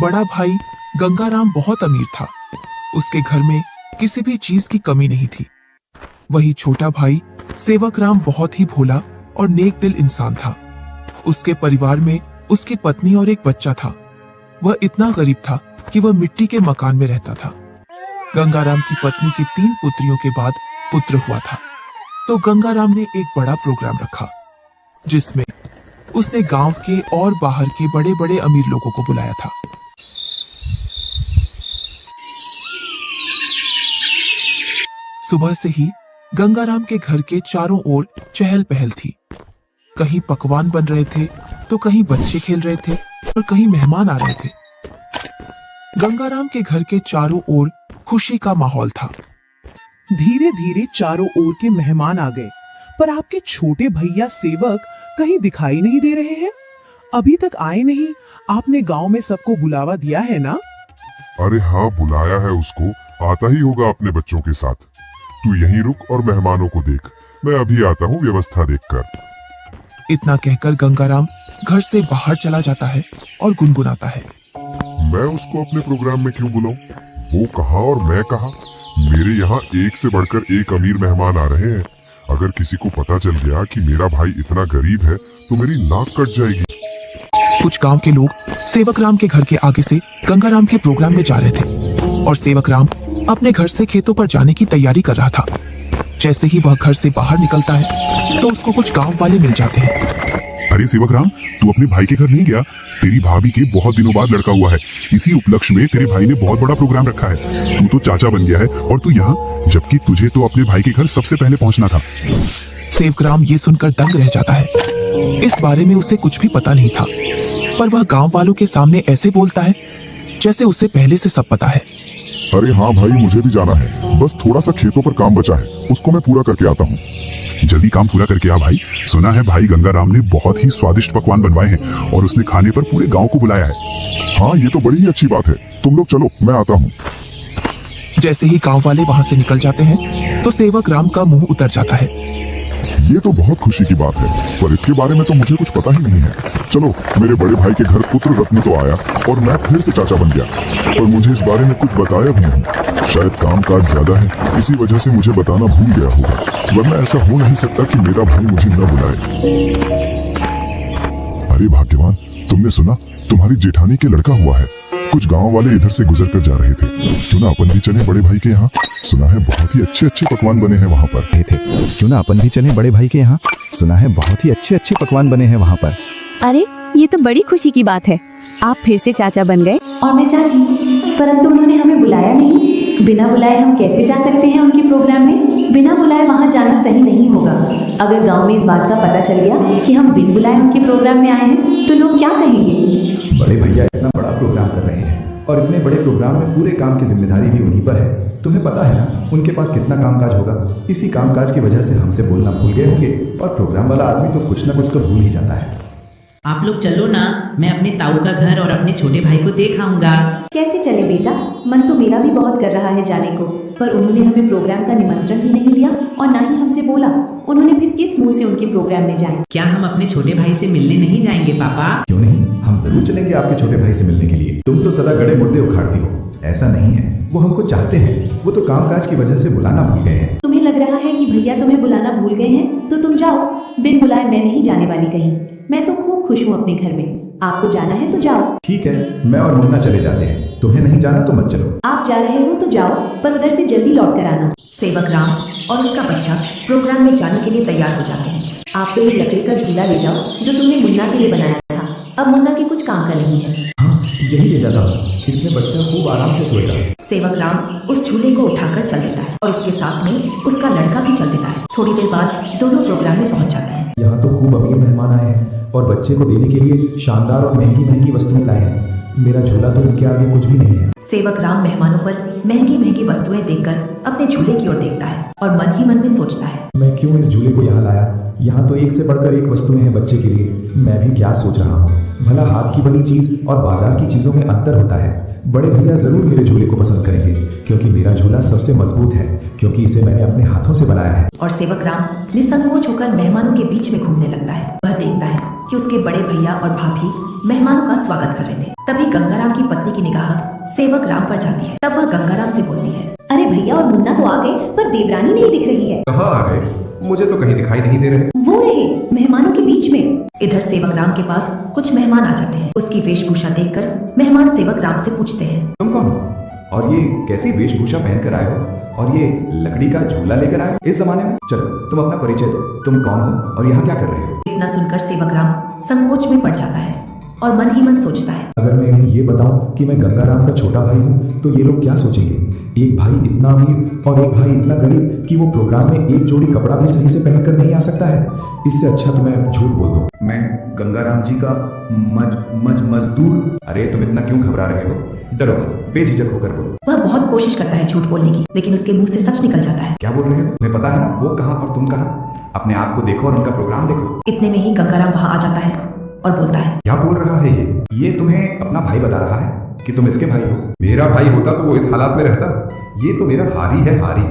बड़ा भाई गंगाराम बहुत अमीर था। उसके घर में किसी भी चीज की कमी नहीं थी। वही छोटा भाई सेवक राम बहुत ही भोला और नेक दिल इंसान था। उसके परिवार में उसकी पत्नी और एक बच्चा था। वह इतना गरीब था कि वह मिट्टी के मकान में रहता था। गंगाराम की पत्नी की 3 पुत्रियों के बाद पुत्र हुआ था, तो गंगाराम ने एक बड़ा प्रोग्राम रखा, जिसमें उसने गांव के और बाहर के बड़े बड़े अमीर लोगों को बुलाया था। सुबह से ही गंगाराम के घर के चारों ओर चहल पहल थी। कहीं पकवान बन रहे थे, तो कहीं बच्चे खेल रहे थे और कहीं मेहमान आ रहे थे। गंगाराम के घर के चारों ओर खुशी का माहौल था। धीरे धीरे चारों ओर के मेहमान आ गए, पर आपके छोटे भैया सेवक कहीं दिखाई नहीं दे रहे हैं। अभी तक आए नहीं। आपने गांव में सबको बुलावा दिया है ना? अरे हाँ, बुलाया है उसको। आता ही होगा अपने बच्चों के साथ। तू यहीं रुक और मेहमानों को देख, मैं अभी आता हूँ व्यवस्था देखकर। इतना कहकर गंगाराम घर से बाहर चला जाता है और गुनगुनाता है, मैं उसको अपने प्रोग्राम में क्यों बुलाऊं? वो कहा और मैं कहा। मेरे यहाँ एक से बढ़कर एक अमीर मेहमान आ रहे हैं। अगर किसी को पता चल गया कि मेरा भाई इतना गरीब है तो मेरी नाक कट जाएगी। कुछ गांव के लोग सेवक राम के घर के आगे से गंगाराम के प्रोग्राम में जा रहे थे और सेवक राम अपने घर से खेतों पर जाने की तैयारी कर रहा था। जैसे ही वह घर से बाहर निकलता है तो उसको कुछ गांव वाले मिल जाते हैं। अरे सेवक राम, तू अपने भाई के घर नहीं गया? तेरी भाभी के बहुत दिनों बाद लड़का हुआ है। इसी उपलक्ष्य में तेरे भाई ने बहुत बड़ा प्रोग्राम रखा है। तू तो चाचा बन गया है और तू यहाँ, जबकि तुझे तो अपने भाई के घर सबसे पहले पहुँचना था। सेवक राम ये सुनकर दंग रह जाता है। इस बारे में उसे कुछ भी पता नहीं था, पर वह गांव वालों के सामने ऐसे बोलता है जैसे उसे पहले से सब पता है। अरे हाँ भाई, मुझे भी जाना है। बस थोड़ा सा खेतों पर काम बचा है, उसको मैं पूरा करके आता हूँ। जल्दी काम पूरा करके आ भाई। सुना है भाई गंगाराम ने बहुत ही स्वादिष्ट पकवान बनवाए हैं और उसने खाने पर पूरे गांव को बुलाया है। हाँ, ये तो बड़ी ही अच्छी बात है। तुम लोग चलो, मैं आता हूँ। जैसे ही गांव वाले वहां से निकल जाते हैं तो सेवक राम का मुंह उतर जाता है। ये तो बहुत खुशी की बात है, पर इसके बारे में तो मुझे कुछ पता ही नहीं है। चलो, मेरे बड़े भाई के घर पुत्र रत्न तो आया और मैं फिर से चाचा बन गया, पर मुझे इस बारे में कुछ बताया भी नहीं। शायद कामकाज ज्यादा है, इसी वजह से मुझे बताना भूल गया होगा, वरना ऐसा हो नहीं सकता कि मेरा भाई मुझे न बुलाए। अरे भाग्यवान, तुमने सुना? तुम्हारी जेठानी के लड़का हुआ है। कुछ गांव वाले इधर से गुजर कर जा रहे थे। क्यों ना अपन भी चले बड़े भाई के यहाँ? सुना है बहुत ही अच्छे अच्छे पकवान बने हैं वहाँ पर। क्यों ना अपन भी चलें बड़े भाई के यहाँ? सुना है बहुत ही अच्छे अच्छे पकवान बने हैं वहाँ पर। अरे ये तो बड़ी खुशी की बात है। आप फिर से चाचा बन गए और मैं चाची, परंतु उन्होंने हमें बुलाया नहीं। बिना बुलाए हम कैसे जा सकते हैं उनके प्रोग्राम में? बिना बुलाए वहाँ जाना सही नहीं होगा। अगर गांव में इस बात का पता चल गया कि हम बिन बुलाए उनके प्रोग्राम में आए हैं तो लोग क्या कहेंगे? बड़े भैया इतना बड़ा प्रोग्राम कर रहे हैं और इतने बड़े प्रोग्राम में पूरे काम की जिम्मेदारी भी उन्हीं पर है। तुम्हें पता है ना उनके पास कितना कामकाज होगा। इसी कामकाज की वजह से हमसे बोलना भूल गए होंगे और प्रोग्राम वाला आदमी तो कुछ ना कुछ तो भूल ही जाता है। आप लोग चलो ना, मैं अपने ताऊ का घर और अपने छोटे भाई को देख आऊंगा। कैसे चले बेटा? मन तो मेरा भी बहुत कर रहा है जाने को, पर उन्होंने हमें प्रोग्राम का निमंत्रण भी नहीं दिया और ना ही हमसे बोला। उन्होंने फिर किस मुंह से उनके प्रोग्राम में जाएं? क्या हम अपने छोटे भाई से मिलने नहीं जाएंगे पापा? क्यों नहीं, हम जरूर चलेंगे आपके छोटे भाई से मिलने के लिए। तुम तो सदा गड़े मुर्दे उखाड़ती हो। ऐसा नहीं है, वो हमको चाहते हैं, वो तो कामकाज की वजह से बुलाना भूल गए हैं। तुम्हें लग रहा है कि भैया तुम्हें बुलाना भूल गए हैं तो तुम जाओ। बिन बुलाए मैं नहीं जाने वाली कहीं। मैं तो खूब खुश हूँ अपने घर में। आपको जाना है तो जाओ। ठीक है, मैं और मुन्ना चले जाते हैं। तुम्हें नहीं जाना तो मत चलो। आप जा रहे हो तो जाओ, पर उधर से जल्दी लौट कर आना। सेवक राम और उसका बच्चा प्रोग्राम में जाने के लिए तैयार हो जाते हैं। आप तो ये लकड़ी का झूला ले जाओ जो तुमने मुन्ना के लिए बनाया था। अब मुन्ना के कुछ काम का नहीं है। हाँ, यही ले जाता हूँ। इसमें बच्चा खूब आराम से सोएगा। सेवक राम उस झूले को उठाकर चल देता है और उसके साथ में उसका लड़का भी चल देता है। थोड़ी देर बाद दोनों प्रोग्राम में पहुंच जाते हैं। यहाँ तो खूब अमीर मेहमान आए हैं और बच्चे को देने के लिए शानदार और महंगी महंगी वस्तुएं लाए हैं। मेरा झूला तो इनके आगे कुछ भी नहीं है। सेवक राम मेहमानों पर महंगी महंगी वस्तुएं देखकर अपने झूले की ओर देखता है और मन ही मन में सोचता है, मैं क्यों इस झूले को यहाँ लाया? यहाँ तो एक से बढ़कर एक वस्तुएं हैं बच्चे के लिए। मैं भी क्या सोच रहा हूँ। भला हाथ की बनी चीज और बाजार की चीजों में अंतर होता है। बड़े भैया जरूर मेरे झूले को पसंद करेंगे क्योंकि मेरा झूला सबसे मजबूत है, क्योंकि इसे मैंने अपने हाथों से बनाया है। और सेवक राम निसंकोच होकर मेहमानों के बीच में घूमने लगता है। वह देखता है कि उसके बड़े भैया और भाभी मेहमानों का स्वागत कर रहे थे। तभी गंगाराम की पत्नी की निगाह सेवक राम पर जाती है। तब वह गंगाराम से बोलती है, अरे भैया और मुन्ना तो आ गए, पर देवरानी नहीं दिख रही है। कहाँ आ गए? मुझे तो कहीं दिखाई नहीं दे रहे। वो रहे मेहमानों के बीच में। इधर सेवक राम के पास कुछ मेहमान आ जाते हैं। उसकी वेशभूषा देखकर मेहमान सेवक राम से पूछते हैं, तुम कौन हो और ये कैसी वेशभूषा पहनकर आए हो और ये लकड़ी का झूला लेकर आए हो इस जमाने में? चलो तुम अपना परिचय दो, तुम कौन हो और यहाँ क्या कर रहे हो? इतना सुनकर सेवक राम संकोच में पड़ जाता है और मन ही मन सोचता है, अगर मैं इन्हें ये बताऊं कि मैं गंगाराम का छोटा भाई हूं तो ये लोग क्या सोचेंगे? एक भाई इतना अमीर और एक भाई इतना गरीब कि वो प्रोग्राम में एक जोड़ी कपड़ा भी सही से पहनकर नहीं आ सकता है। इससे अच्छा तो मैं झूठ बोल दूं, मैं गंगाराम जी का मजदूर। अरे तुम इतना क्यों घबरा रहे हो? डरो मत, बेझिझक होकर बोलो। वह बहुत कोशिश करता है झूठ बोलने की, लेकिन उसके मुंह से सच निकल जाता है। क्या बोल रहे हो? तुम्हें पता है ना वो कहाँ और तुम कहाँ? अपने आप को देखो और उनका प्रोग्राम देखो। इतने में ही गंगाराम वहाँ आ जाता है और बोलता है, क्या बोल रहा है ये तुम्हें अपना भाई बता रहा है कि तुम इसके भाई हो? मेरा भाई होता तो वो इस हालात में रहता। ये तो मेरा हारी है, हारी।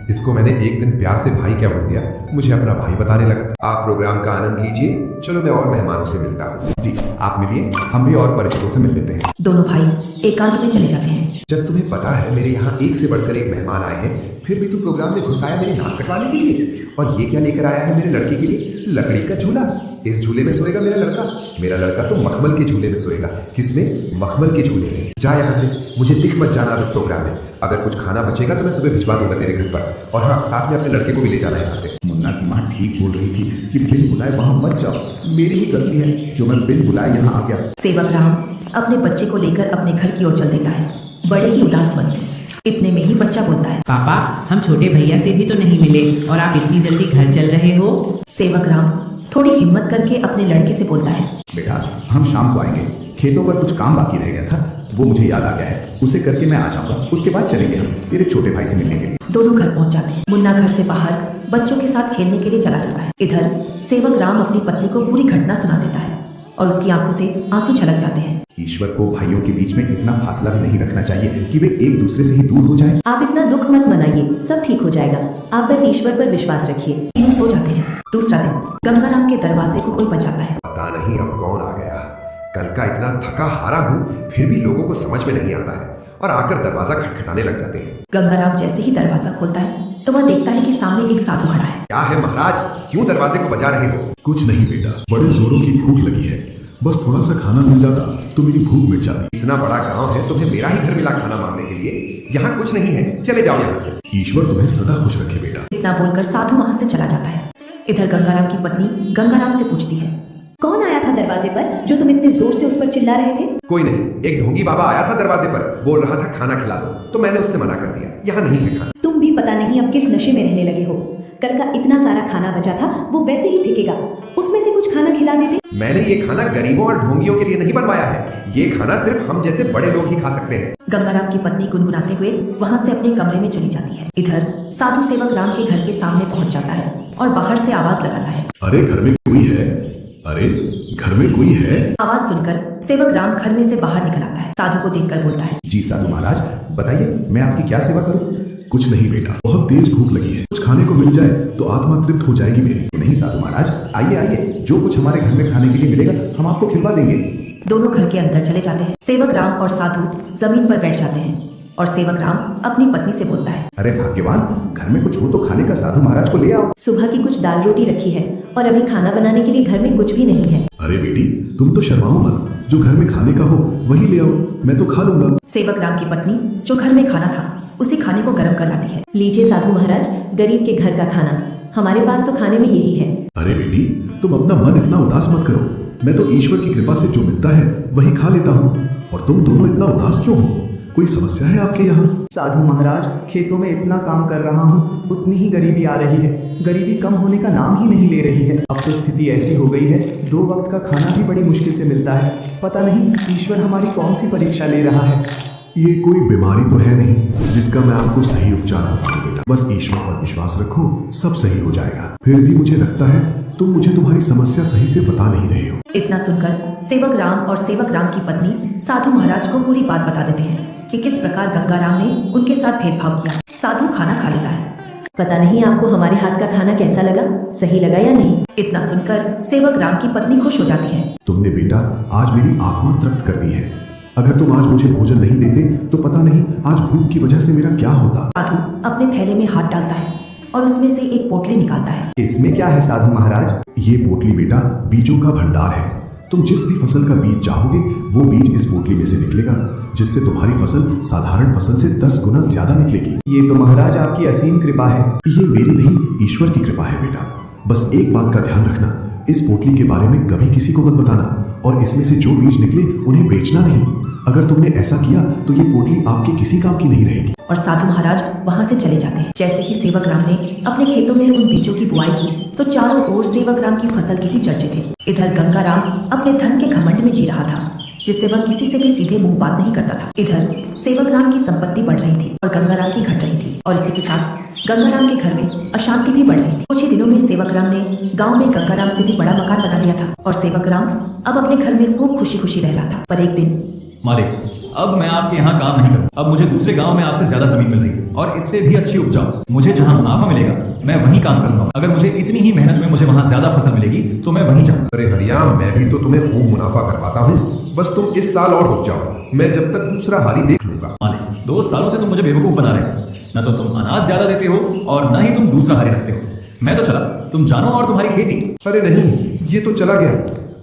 इसको मैंने एक दिन प्यार से भाई क्या बोल दिया, मुझे अपना भाई बताने लगा। आप प्रोग्राम का आनंद लीजिए, चलो मैं और मेहमानों से मिलता हूँ। जी आप मिलिए, हम भी और परिचितों से मिल लेते हैं। दोनों भाई एकांत में चले जाते हैं। जब तुम्हें पता है मेरे यहाँ एक से बढ़कर एक मेहमान आए हैं, फिर भी तू प्रोग्राम में घुस आया मेरी नाक कटवाने के लिए। और ये क्या लेकर आया है मेरे लड़के के लिए? लकड़ी का झूला। इस झूले में सोएगा मेरा लड़का। मेरा लड़का तो मखमल के झूले में सोएगा। किसमें? मखमल के झूले में। जा यहाँ से, मुझे दिख मत जाना अब इस प्रोग्राम में। अगर कुछ खाना बचेगा तो मैं सुबह भिजवा दूंगा तेरे घर पर। और हाँ, साथ में अपने लड़के को भी ले जाना यहाँ से। मुन्ना की माँ ठीक बोल रही थी कि बिन बुलाए वहाँ मत जाओ। मेरी ही गलती है जो मैं बिन बुलाए यहाँ आ गया। सेवक राम अपने बच्चे को लेकर अपने घर की ओर चल देता है, बड़े ही उदास मन से। इतने में ही बच्चा बोलता है, पापा हम छोटे भैया से भी तो नहीं मिले और आप इतनी जल्दी घर चल रहे हो। सेवक राम थोड़ी हिम्मत करके अपने लड़के से बोलता है, बेटा हम शाम को आएंगे, खेतों पर कुछ काम बाकी रह गया था, वो मुझे याद आ गया है, उसे करके मैं आ जाऊंगा। उसके बाद चलेंगे हम तेरे छोटे भाई से मिलने के लिए। दोनों घर पहुंच जाते हैं। मुन्ना घर से बाहर बच्चों के साथ खेलने के लिए चला जाता है। इधर सेवक राम अपनी पत्नी को पूरी घटना सुना देता है और उसकी आंखों से आंसू छलक जाते हैं। ईश्वर को भाइयों के बीच में इतना फासला भी नहीं रखना चाहिए कि वे एक दूसरे से ही दूर हो जाएं। आप इतना दुख मत मनाइए, सब ठीक हो जाएगा। आप बस ईश्वर पर विश्वास रखिए। तीनों सो जाते हैं। दूसरा दिन गंगाराम के दरवाजे को कोई बजाता है। पता नहीं अब कौन आ गया। कल का इतना थका हारा हूँ, फिर भी लोगों को समझ में नहीं आता है और आकर दरवाजा खटखटाने लग जाते हैं। गंगाराम जैसे ही दरवाजा खोलता है तो वह देखता है कि सामने एक साधु खड़ा है। क्या है महाराज, क्यों दरवाजे को बजा रहे हो? कुछ नहीं बेटा, बड़े जोरों की भूख लगी है, बस थोड़ा सा खाना मिल जाता तो मेरी भूख मिट जाती। इतना बड़ा गांव है, तुम्हें मेरा ही घर मिला खाना मांगने के लिए? यहाँ कुछ नहीं है, चले जाओ यहाँ से। ईश्वर तुम्हें सदा खुश रखे बेटा। इतना बोलकर साधु वहाँ से चला जाता है। इधर गंगाराम की पत्नी गंगाराम से पूछती है, कौन आया था दरवाजे पर जो तुम इतने जोर से उस पर चिल्ला रहे थे? कोई नहीं, एक ढोंगी बाबा आया था दरवाजे पर, बोल रहा था खाना खिला दो, तो मैंने उससे मना कर दिया, यहाँ नहीं है खाना। तुम भी पता नहीं अब किस नशे में रहने लगे हो। कल का इतना सारा खाना बचा था, वो वैसे ही फेंकेगा, उसमें से कुछ खाना खिला देते। मैंने ये खाना गरीबों और ढोंगियों के लिए नहीं बनवाया है, ये खाना सिर्फ हम जैसे बड़े लोग ही खा सकते हैं। गंगाराम की पत्नी गुनगुनाते हुए वहाँ से अपने कमरे में चली जाती है। इधर साधु सेवक राम के घर के सामने पहुँच जाता है और बाहर से आवाज लगाता है, अरे घर में कोई है? अरे घर में कोई है? आवाज सुनकर सेवक राम घर में से बाहर निकल आता है। साधु को देखकर बोलता है, जी साधु महाराज बताइए, मैं आपकी क्या सेवा करूं? कुछ नहीं बेटा, बहुत तेज भूख लगी है, कुछ खाने को मिल जाए तो आत्मा तृप्त हो जाएगी मेरी। नहीं साधु महाराज, आइए आइए, जो कुछ हमारे घर में खाने के लिए मिलेगा हम आपको खिलवा देंगे। दोनों घर के अंदर चले जाते हैं। सेवक राम और साधु जमीन पर बैठ जाते हैं और सेवक राम अपनी पत्नी से बोलता है, अरे भाग्यवान, घर में कुछ हो तो खाने का साधु महाराज को ले आओ। सुबह की कुछ दाल रोटी रखी है और अभी खाना बनाने के लिए घर में कुछ भी नहीं है। अरे बेटी तुम तो शर्माओ मत, जो घर में खाने का हो वही ले आओ, मैं तो खा लूंगा। सेवक राम की पत्नी जो घर में खाना था उसी खाने को गर्म कर लाती है। लीजिए साधु महाराज, गरीब के घर का खाना, हमारे पास तो खाने में यही है। अरे बेटी तुम अपना मन इतना उदास मत करो, मैं तो ईश्वर की कृपा से जो मिलता है वही खा लेता हूँ, और तुम दोनों इतना उदास क्यों हो? कोई समस्या है आपके यहाँ? साधु महाराज, खेतों में इतना काम कर रहा हूँ, उतनी ही गरीबी आ रही है। गरीबी कम होने का नाम ही नहीं ले रही है। अब तो स्थिति ऐसी हो गई है, 2 वक्त का खाना भी बड़ी मुश्किल से मिलता है। पता नहीं ईश्वर हमारी कौन सी परीक्षा ले रहा है। ये कोई बीमारी तो है नहीं जिसका मैं आपको सही उपचार बताऊं बेटा, बस ईश्वर पर विश्वास रखो, सब सही हो जाएगा। फिर भी मुझे लगता है तुम मुझे तुम्हारी समस्या सही से बता नहीं रहे हो। इतना सुनकर सेवक राम और सेवक राम की पत्नी साधु महाराज को पूरी बात बता देते हैं कि किस प्रकार गंगाराम ने उनके साथ भेदभाव किया। साधु खाना खा लेता है पता नहीं आपको हमारे हाथ का खाना कैसा लगा, सही लगा या नहीं। इतना सुनकर सेवक राम की पत्नी खुश हो जाती है। तुमने बेटा आज मेरी आत्मा तृप्त कर दी है। अगर तुम आज मुझे भोजन नहीं देते तो पता नहीं आज भूख की वजह से मेरा क्या होता। साधु अपने थैले में हाथ डालता है और उसमें से एक पोटली निकालता है। इसमें क्या है साधु महाराज? ये पोटली बेटा बीजों का भंडार है। तुम जिस भी फसल का बीज चाहोगे वो बीज इस पोटली में से निकलेगा, जिससे तुम्हारी फसल साधारण फसल से 10 गुना ज्यादा निकलेगी। ये तो महाराज आपकी असीम कृपा है। ये मेरी नहीं, ईश्वर की कृपा है बेटा। बस एक बात का ध्यान रखना, इस पोटली के बारे में कभी किसी को मत बताना और इसमें से जो बीज निकले उन्हें बेचना नहीं। अगर तुमने ऐसा किया तो ये पोटली आपके किसी काम की नहीं रहेगी। और साधु महाराज वहाँ से चले जाते हैं। जैसे ही सेवक राम ने अपने खेतों में उन बीजों की बुआई की तो चारों ओर सेवक राम की फसल के ही चर्चे थे। इधर गंगाराम अपने धन के घमंड में जी रहा था, जिससे वह किसी से भी सीधे मुंह बात नहीं करता था। इधर सेवक राम की संपत्ति बढ़ रही थी और गंगाराम की घट रही थी, और इसी के साथ गंगाराम के घर में अशांति भी बढ़ रही थी। कुछ ही दिनों में सेवक राम ने गांव में गंगाराम से भी बड़ा मकान बना लिया था और सेवक राम अब अपने घर में खूब खुशी खुशी रह रहा था। पर एक दिन, मालिक अब मैं आपके यहाँ काम नहीं करूँ। अब मुझे दूसरे गांव में आपसे ज्यादा जमीन मिल रही है और इससे भी अच्छी उपजाऊ। मुझे जहाँ मुनाफा मिलेगा मैं वहीं काम करूंगा। अगर मुझे इतनी ही मेहनत में मुझे वहाँ ज्यादा फसल मिलेगी तो मैं वहीं जाऊँ। अरे हरिया, मैं भी तो तुम्हें खूब मुनाफा करवाता हूँ, बस तुम इस साल और रुक जाओ, मैं जब तक दूसरा हारी देख लूंगा। मालिक 2 सालों से तुम मुझे बेवकूफ बना रहे हो। न तो तुम अनाज ज्यादा देते हो और न ही तुम दूसरा हारी रखते हो। मैं तो चला, तुम जानो और तुम्हारी खेती। अरे नहीं, ये तो चला गया,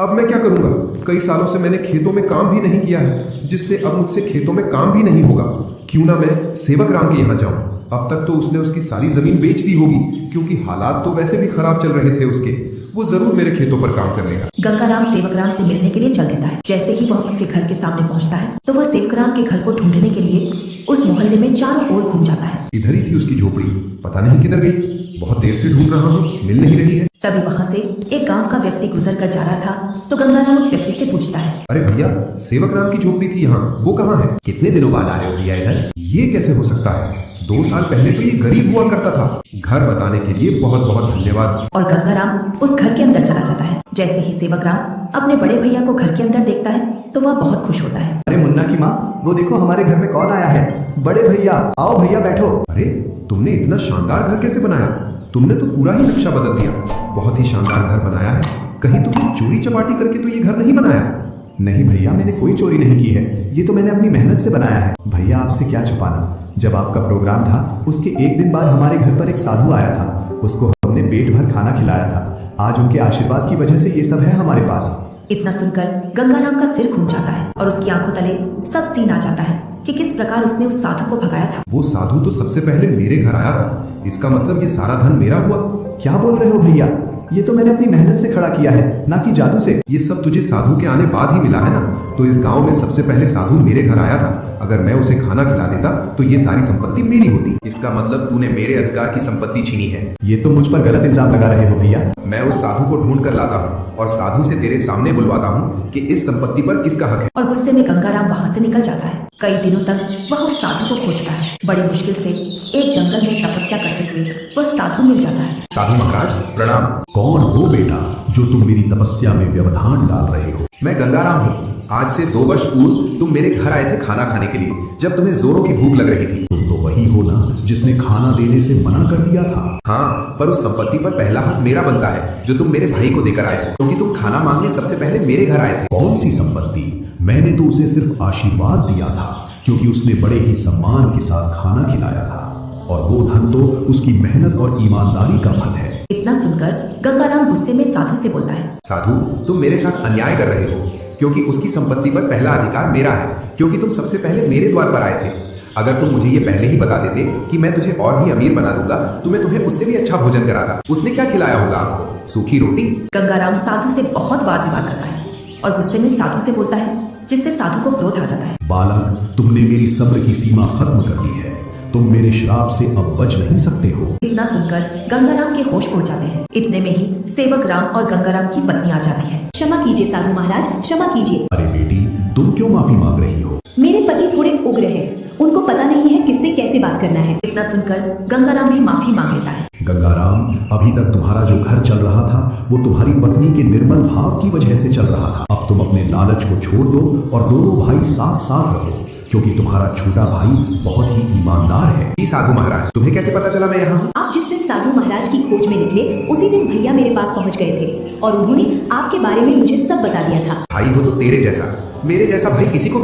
अब मैं क्या करूंगा? कई सालों से मैंने खेतों में काम भी नहीं किया है, जिससे अब मुझसे खेतों में काम भी नहीं होगा। क्यों ना मैं सेवक राम के यहाँ जाऊं? अब तक तो उसने उसकी सारी जमीन बेच दी होगी, क्योंकि हालात तो वैसे भी खराब चल रहे थे उसके। वो जरूर मेरे खेतों पर काम कर लेगा। गंगाराम सेवक राम से मिलने के लिए चल देता है। जैसे ही वह उसके घर के सामने पहुंचता है तो वह सेवक राम के घर को ढूंढने के लिए उस मोहल्ले में चारों ओर घूम जाता है। इधर ही थी उसकी झोपड़ी, पता नहीं किधर गई। बहुत देर से ढूंढ रहा हूँ, मिल नहीं रही है। तभी वहाँ से एक गांव का व्यक्ति गुजर कर जा रहा था तो गंगाराम उस व्यक्ति से पूछता है, अरे भैया, सेवक राम की झोपड़ी थी यहाँ, वो कहाँ है? कितने दिनों बाद आ रहे हो भैया इधर? ये कैसे हो सकता है? 2 साल पहले तो ये गरीब हुआ करता था। घर बताने के लिए बहुत बहुत धन्यवाद। और गंगाराम उस घर के अंदर चला जाता है। जैसे ही सेवक राम अपने बड़े भैया को घर के अंदर देखता है तो वह बहुत खुश होता है। अरे मुन्ना की माँ, वो देखो हमारे घर में कौन आया है। बड़े भैया, आओ भैया बैठो। अरे तुमने इतना शानदार घर कैसे बनाया? तुमने तो पूरा ही नक्शा बदल दिया। बहुत ही शानदार घर बनाया है। कहीं तुमने चोरी चपाटी करके तो ये घर नहीं बनाया? नहीं भैया, मैंने कोई चोरी नहीं की है, ये तो मैंने अपनी मेहनत से बनाया है। भैया आपसे क्या छुपाना, जब आपका प्रोग्राम था उसके एक दिन बाद हमारे घर पर एक साधु आया था। उसको हमने पेट भर खाना खिलाया था। आज उनके आशीर्वाद की वजह से ये सब है हमारे पास। इतना सुनकर गंगाराम का सिर घूम जाता है और उसकी आंखों तले सब सीन आ जाता है कि किस प्रकार उसने उस साधु को भगाया था। वो साधु तो सबसे पहले मेरे घर आया था, इसका मतलब ये सारा धन मेरा हुआ। क्या बोल रहे हो भैया? ये तो मैंने अपनी मेहनत से खड़ा किया है, ना कि जादू से। ये सब तुझे साधु के आने बाद ही मिला है ना? तो इस गांव में सबसे पहले साधु मेरे घर आया था। अगर मैं उसे खाना खिला देता तो ये सारी संपत्ति मेरी होती। इसका मतलब तूने मेरे अधिकार की संपत्ति छीनी है। ये तो मुझ पर गलत इल्जाम लगा रहे हो भैया। मैं उस साधु को ढूंढ कर लाता हूँ और साधु से तेरे सामने बुलवाता हूँ कि इस संपत्ति पर किसका हक है। और गुस्से में गंगाराम वहाँ से निकल जाता है। कई दिनों तक वह उस साधु को खोजता है। बड़ी मुश्किल से एक जंगल में तपस्या करते हुए वह साधु मिल जाता है। साधु महाराज प्रणाम। कौन हो बेटा जो तुम मेरी तपस्या में व्यवधान डाल रहे हो? मैं गंगाराम हूँ। आज से 2 वर्ष पूर्व तुम मेरे घर आए थे खाना खाने के लिए, जब तुम्हें जोरों की भूख लग रही थी। तुम तो वही हो ना जिसने खाना देने से मना कर दिया था। हाँ, पर उस संपत्ति पर पहला हक मेरा बनता है जो तुम मेरे भाई को देकर आए हो, क्योंकि तुम खाना मांगने सबसे पहले मेरे घर आए थे। कौन सी संपत्ति? मैंने तो उसे सिर्फ आशीर्वाद दिया था, क्योंकि उसने बड़े ही सम्मान के साथ खाना खिलाया था, और वो धन तो उसकी मेहनत और ईमानदारी का फल है। इतना सुनकर गंगाराम गुस्से में साधु से बोलता है, साधु तुम मेरे साथ अन्याय कर रहे हो, क्योंकि उसकी संपत्ति पर पहला अधिकार मेरा है, क्योंकि तुम सबसे पहले मेरे द्वार पर आए थे। अगर तुम मुझे ये पहले ही बता देते कि मैं तुझे और भी अमीर बना दूंगा तो मैं तुम्हें उससे भी अच्छा भोजन कराता। उसने क्या खिलाया होगा आपको? सूखी रोटी। गंगाराम साधु से बहुत वाद विवाद करता है और गुस्से में साधु से बोलता है, जिससे साधु को क्रोध आ जाता है। बालक, तुमने मेरी सब्र की सीमा खत्म कर दी है। तुम मेरे श्राप से अब बच नहीं सकते हो। इतना सुनकर गंगाराम के होश उड़ जाते हैं। इतने में ही सेवक राम और गंगाराम की पत्नी आ जाती है। क्षमा कीजिए साधु महाराज, क्षमा कीजिए। अरे बेटी, तुम क्यों माफी मांग रही हो? मेरे पति थोड़े उग्र हैं, उनको पता नहीं है किससे कैसे बात करना है। इतना सुनकर गंगाराम भी माफी मांग लेता है। गंगाराम, अभी तक तुम्हारा जो घर चल रहा था वो तुम्हारी पत्नी के निर्मल भाव की वजह से चल रहा था। अब तुम अपने लालच को छोड़ दो और दोनों भाई साथ साथ रहो। क्योंकि तुम्हारा छोटा भाई बहुत ही ईमानदार है। जी साधु महाराज, तुम्हें कैसे पता चला मैं यहाँ हूँ? आप जिस दिन साधु महाराज की खोज में निकले उसी दिन भैया मेरे पास पहुँच गए थे और उन्होंने आपके बारे में मुझे सब बता दिया था। भाई हो तो तेरे जैसा, मेरे जैसा भाई किसी को